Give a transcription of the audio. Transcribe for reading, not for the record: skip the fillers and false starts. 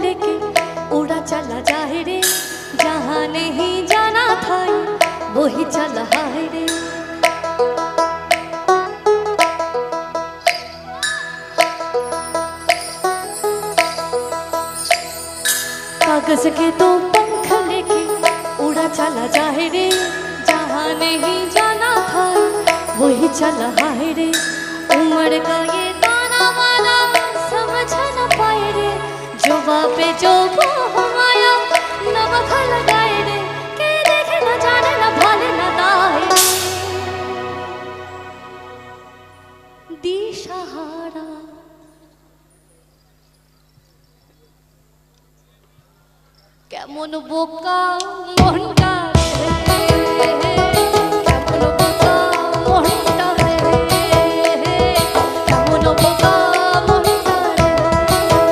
लेके उड़ा चला जाए रे, जहाँ नहीं जाना था वही चला है रे। कागज के तो पंख लेके उड़ा चला जाए रे, जहाँ नहीं जाना था वही चला है रे। उम्र का ये दाना वाला समझ न पाए रे, जो बापे जो माया नमक लगाए रे, के देखे न जाने न भाले न दाए दिशहारा। কেমন বোকা মন